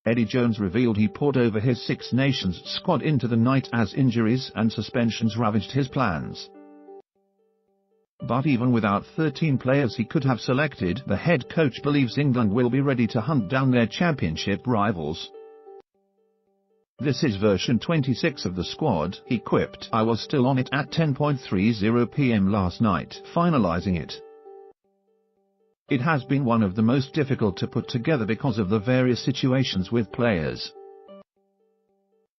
Eddie Jones revealed he poured over his Six Nations squad into the night as injuries and suspensions ravaged his plans. But even without 13 players he could have selected, the head coach believes England will be ready to hunt down their championship rivals. "This is version 26 of the squad," he quipped. "I was still on it at 10:30 p.m. last night, finalizing it. It has been one of the most difficult to put together because of the various situations with players."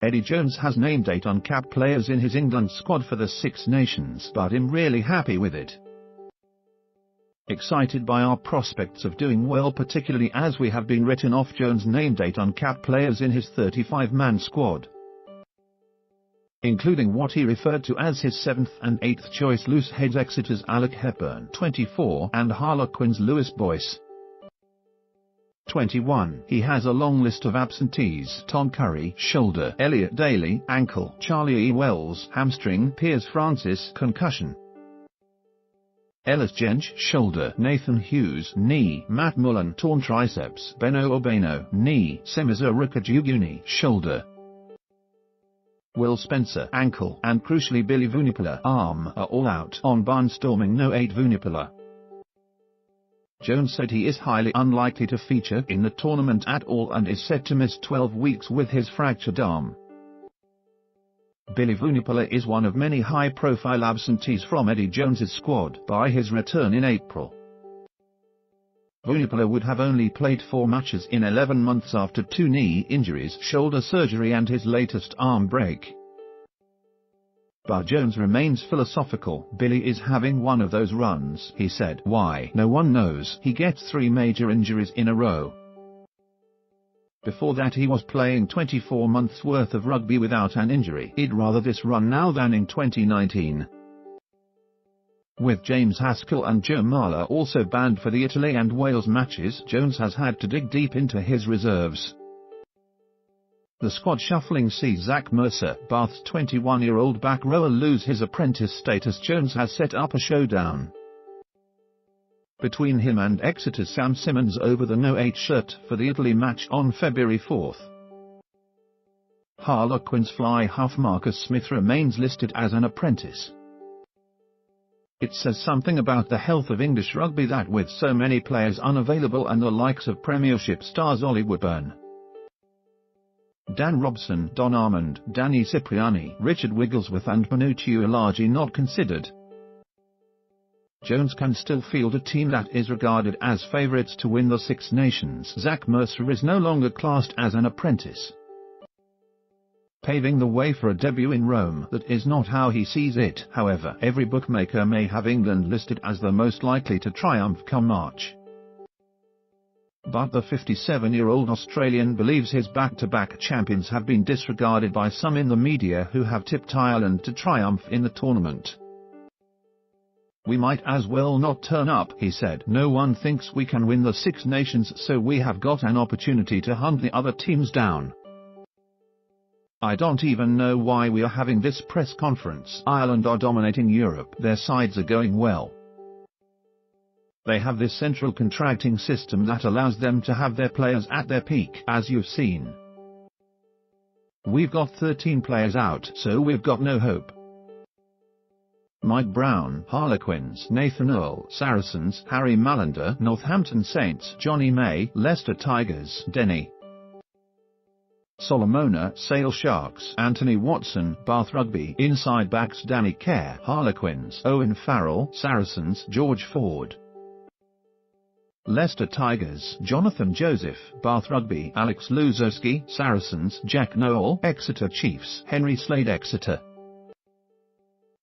Eddie Jones has named 8 uncapped players in his England squad for the Six Nations, but I'm really happy with it. Excited by our prospects of doing well, particularly as we have been written off. Jones named 8 uncapped players in his 35-man squad, including what he referred to as his 7th and 8th choice loose heads Exeter's Alec Hepburn, 24, and Harlequins' Lewis Boyce, 21. He has a long list of absentees: Tom Curry, shoulder; Elliot Daly, ankle; Charlie E. Wells, hamstring; Piers Francis, concussion; Ellis Jenge, shoulder; Nathan Hughes, knee; Matt Mullen, torn triceps; Beno Obeno, knee; Semiza Rukajuguni, shoulder; Will Spencer, ankle; and crucially Billy Vunipola, arm, are all out on barnstorming No 8 Vunipola. Jones said he is highly unlikely to feature in the tournament at all and is set to miss 12 weeks with his fractured arm. Billy Vunipola is one of many high-profile absentees from Eddie Jones's squad by his return in April. Vunipola would have only played 4 matches in 11 months after 2 knee injuries, shoulder surgery and his latest arm break. But Jones remains philosophical. "Billy is having one of those runs," he said. "Why? No one knows. He gets 3 major injuries in a row. Before that he was playing 24 months worth of rugby without an injury. He'd rather this run now than in 2019. With James Haskell and Joe Marler also banned for the Italy and Wales matches, Jones has had to dig deep into his reserves. The squad shuffling sees Zach Mercer, Bath's 21-year-old back rower, lose his apprentice status. Jones has set up a showdown between him and Exeter's Sam Simmonds over the No 8 shirt for the Italy match on February 4th. Harlequins fly half Marcus Smith remains listed as an apprentice. It says something about the health of English rugby that with so many players unavailable and the likes of Premiership stars Ollie Woodburn, Dan Robson, Don Armand, Danny Cipriani, Richard Wigglesworth and Manucci Ulaji not considered, Jones can still field a team that is regarded as favourites to win the Six Nations. Zach Mercer is no longer classed as an apprentice, paving the way for a debut in Rome. That is not how he sees it, however. Every bookmaker may have England listed as the most likely to triumph come March. But the 57-year-old Australian believes his back-to-back champions have been disregarded by some in the media who have tipped Ireland to triumph in the tournament. "We might as well not turn up," he said. "No one thinks we can win the Six Nations, so we have got an opportunity to hunt the other teams down. I don't even know why we are having this press conference. Ireland are dominating Europe. Their sides are going well. They have this central contracting system that allows them to have their players at their peak, as you've seen. We've got 13 players out, so we've got no hope." Mike Brown, Harlequins; Nathan Earl, Saracens; Harry Malander, Northampton Saints; Johnny May, Leicester Tigers; Denny Solomona, Sale Sharks; Anthony Watson, Bath Rugby; inside backs Danny Kerr, Harlequins; Owen Farrell, Saracens; George Ford, Leicester Tigers; Jonathan Joseph, Bath Rugby; Alex Luzowski, Saracens; Jack Noel, Exeter Chiefs; Henry Slade, Exeter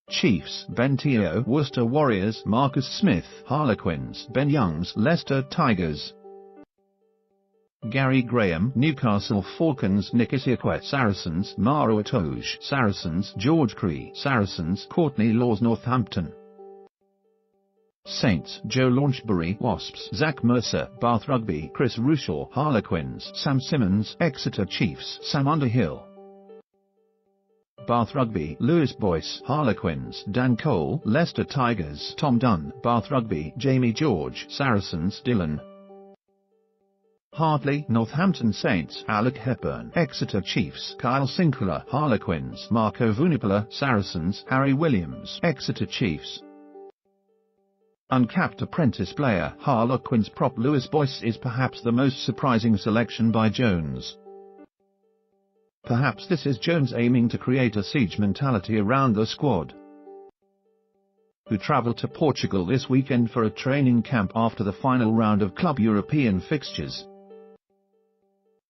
Chiefs; Ben Teo, Worcester Warriors; Marcus Smith, Harlequins; Ben Youngs, Leicester Tigers; Gary Graham, Newcastle Falcons; Nick Isiakwe, Saracens; Maro Itoje, Saracens; George Cree, Saracens; Courtney Laws, Northampton Saints; Joe Launchbury, Wasps; Zach Mercer, Bath Rugby; Chris Rushaw, Harlequins; Sam Simmonds, Exeter Chiefs; Sam Underhill, Bath Rugby; Lewis Boyce, Harlequins; Dan Cole, Leicester Tigers; Tom Dunn, Bath Rugby; Jamie George, Saracens; Dylan Hartley, Northampton Saints, Alec Hepburn, Exeter Chiefs, Kyle Sinclair, Harlequins, Marco Vunipola, Saracens, Harry Williams, Exeter Chiefs. Uncapped apprentice player, Harlequins prop Lewis Boyce is perhaps the most surprising selection by Jones. Perhaps this is Jones aiming to create a siege mentality around the squad, who travelled to Portugal this weekend for a training camp after the final round of club European fixtures.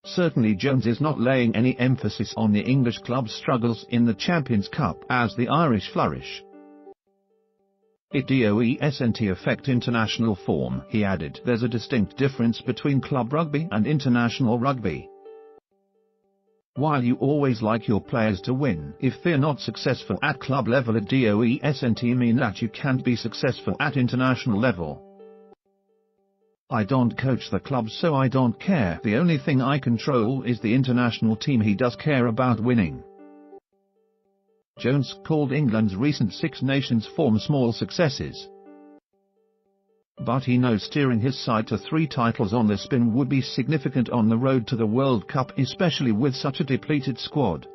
Certainly Jones is not laying any emphasis on the English club's struggles in the Champions Cup as the Irish flourish. It doesn't affect international form, he added. There's a distinct difference between club rugby and international rugby. While you always like your players to win, if they're not successful at club level, it doesn't mean that you can't be successful at international level. I don't coach the club, so I don't care. The only thing I control is the international team. He does care about winning. Jones called England's recent Six Nations form small successes, but he knows steering his side to 3 titles on the spin would be significant on the road to the World Cup, especially with such a depleted squad.